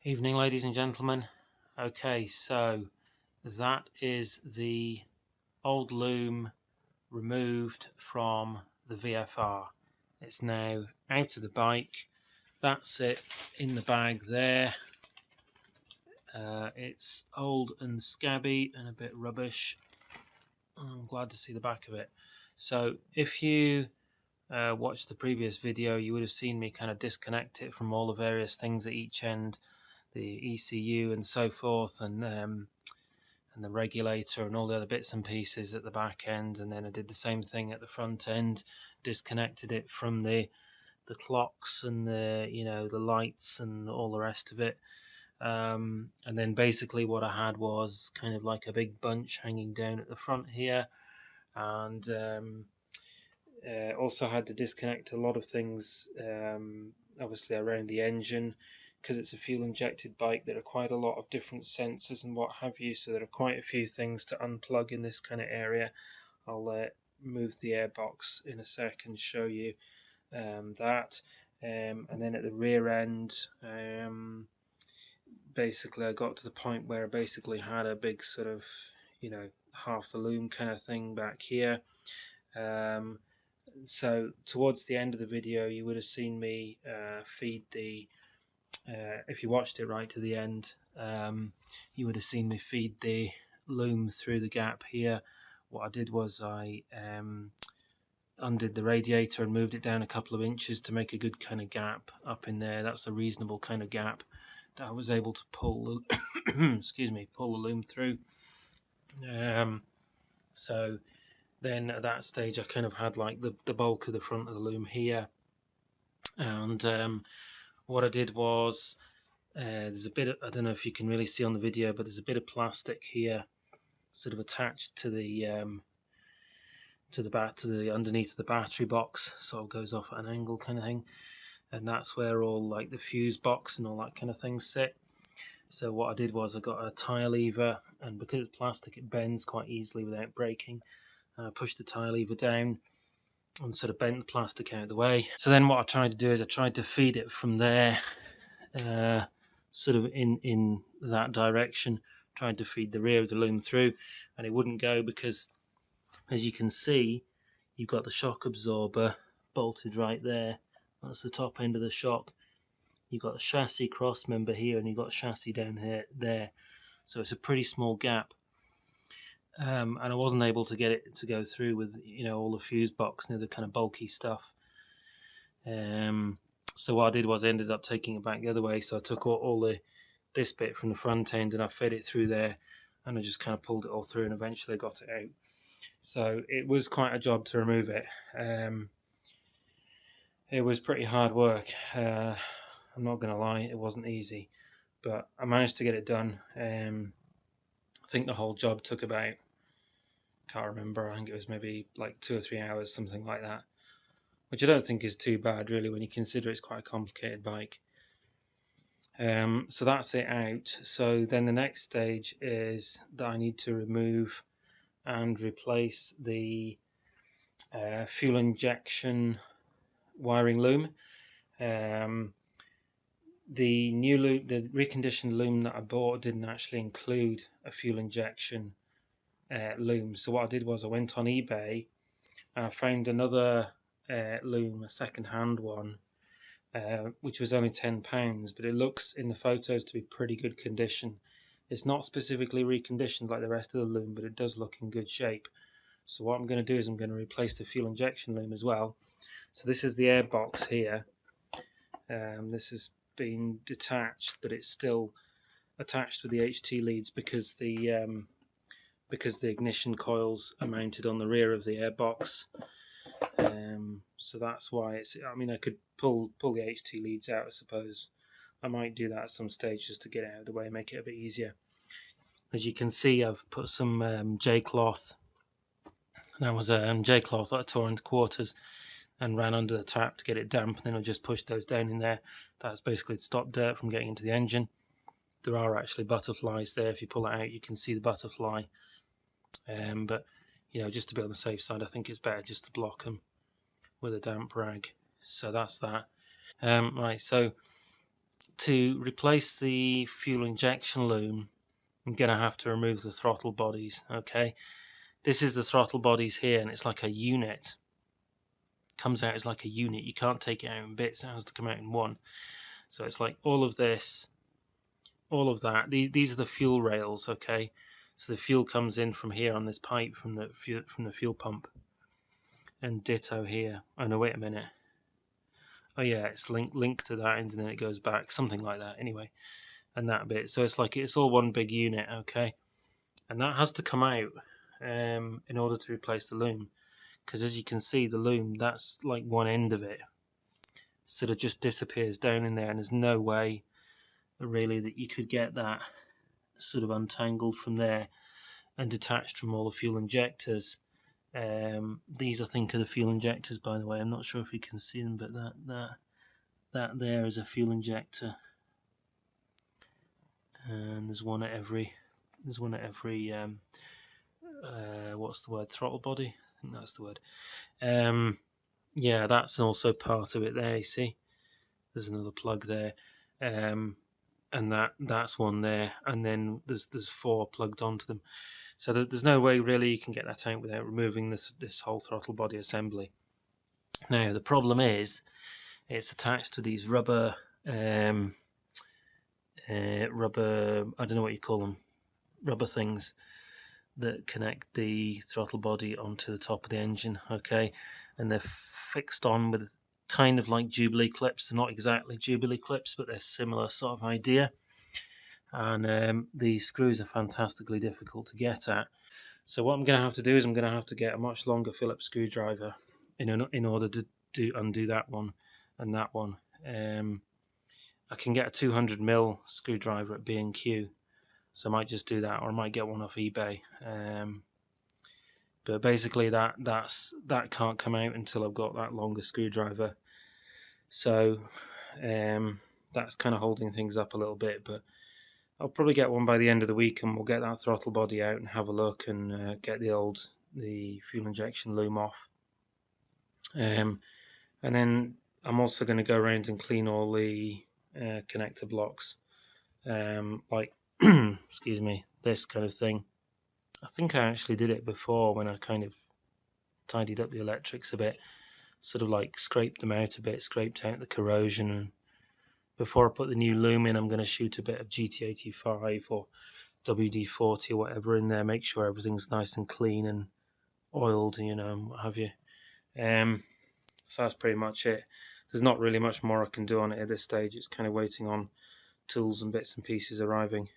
Evening, ladies and gentlemen. Okay, so that is the old loom removed from the VFR. It's now out of the bike. That's it in the bag there. It's old and scabby and a bit rubbish. I'm glad to see the back of it. So if you watched the previous video, you would have seen me kind of disconnect it from all the various things at each end, the ECU and so forth, and the regulator and all the other bits and pieces at the back end. And then I did the same thing at the front end, disconnected it from the clocks and the lights and all the rest of it. And then basically what I had was kind of like a big bunch hanging down at the front here, and also had to disconnect a lot of things, obviously around the engine, because it's a fuel injected bike. There are quite a lot of different sensors and what have you, so there are quite a few things to unplug in this kind of area. I'll move the airbox in a sec and show you that. And then at the rear end, basically I got to the point where I basically had a big sort of, half the loom kind of thing back here. So towards the end of the video, you would have seen me feed the, if you watched it right to the end, you would have seen me feed the loom through the gap here. What I did was I undid the radiator and moved it down a couple of inches to make a good kind of gap up in there. That's a reasonable kind of gap that I was able to pull pull the loom through. So then at that stage I kind of had like the bulk of the front of the loom here, and what I did was there's a bit of, I don't know if you can really see on the video, but there's a bit of plastic here sort of attached to the underneath of the battery box, sort of goes off at an angle kind of thing, and that's where all like the fuse box and all that kind of thing sit. So what I did was I got a tire lever, and because it's plastic it bends quite easily without breaking. I pushed the tire lever down and sort of bent the plastic out of the way. So then what I tried to do is I tried to feed it from there, sort of in that direction, tried to feed the rear of the loom through, and it wouldn't go because, as you can see, you've got the shock absorber bolted right there. That's the top end of the shock. You've got the chassis cross member here, and you've got chassis down here there. So it's a pretty small gap. And I wasn't able to get it to go through with all the fuse box and the kind of bulky stuff. So what I did was I ended up taking it back the other way. So I took all this bit from the front end and I fed it through there, and I just kind of pulled it all through and eventually got it out. So it was quite a job to remove it. It was pretty hard work. I'm not going to lie, it wasn't easy, but I managed to get it done. I think the whole job took about, can't remember, I think it was maybe like 2 or 3 hours, something like that, which I don't think is too bad really when you consider it's quite a complicated bike. So that's it out. So then the next stage is that I need to remove and replace the fuel injection wiring loom. The new loom, the reconditioned loom that I bought, didn't actually include a fuel injection loom. So what I did was I went on eBay and I found another loom, a second-hand one, which was only £10, but it looks in the photos to be pretty good condition. It's not specifically reconditioned like the rest of the loom, but it does look in good shape. So what I'm going to do is I'm going to replace the fuel injection loom as well. So this is the air box here. This has been detached, but it's still attached with the HT leads because the ignition coils are mounted on the rear of the air box. So that's why it's. I mean, I could pull the HT leads out, I suppose. I might do that at some stage just to get it out of the way and make it a bit easier. As you can see, I've put some J-cloth. That was J-cloth that I tore into quarters and ran under the tap to get it damp, and then I just pushed those down in there. That's basically to stop dirt from getting into the engine. There are actually butterflies there. If you pull it out, you can see the butterfly. But just to be on the safe side, I think it's better just to block them with a damp rag. So that's that. Right, so to replace the fuel injection loom, I'm going to have to remove the throttle bodies, okay? This is the throttle bodies here, and it's like a unit. It comes out as like a unit. You can't take it out in bits. It has to come out in one. So it's like all of this, all of that. These are the fuel rails, okay? So the fuel comes in from here on this pipe from the fuel pump. And ditto here. Oh no, wait a minute. Oh yeah, it's linked to that, and then it goes back, something like that. Anyway, and that bit. So it's like it's all one big unit, okay? And that has to come out in order to replace the loom, because as you can see, the loom, that's like one end of it, sort of just disappears down in there, and there's no way really that you could get that sort of untangled from there and detached from all the fuel injectors. These I think are the fuel injectors, by the way. I'm not sure if you can see them, but that there is a fuel injector, and there's one at every what's the word, throttle body, I think that's the word. Yeah, that's also part of it there. You see, there's another plug there, and that's one there, and then there's 4 plugged onto them. So there's no way really you can get that out without removing this whole throttle body assembly. Now the problem is it's attached to these rubber I don't know what you call them, rubber things that connect the throttle body onto the top of the engine, okay? And they're fixed on with kind of like Jubilee clips. They're not exactly Jubilee clips, but they're similar sort of idea. And the screws are fantastically difficult to get at. So what I'm going to have to do is I'm going to have to get a much longer Phillips screwdriver in order to undo that one and that one. I can get a 200mm screwdriver at B&Q, so I might just do that, or I might get one off eBay. But basically that can't come out until I've got that longer screwdriver. So that's kind of holding things up a little bit, but I'll probably get one by the end of the week, and we'll get that throttle body out and have a look and get the fuel injection loom off. And then I'm also going to go around and clean all the connector blocks, like excuse me, this kind of thing. I think I actually did it before when I kind of tidied up the electrics a bit, sort of like scraped them out a bit, scraped out the corrosion. And before I put the new loom in, I'm going to shoot a bit of GT85 or WD-40 or whatever in there, make sure everything's nice and clean and oiled, and what have you. So that's pretty much it. There's not really much more I can do on it at this stage. It's kind of waiting on tools and bits and pieces arriving.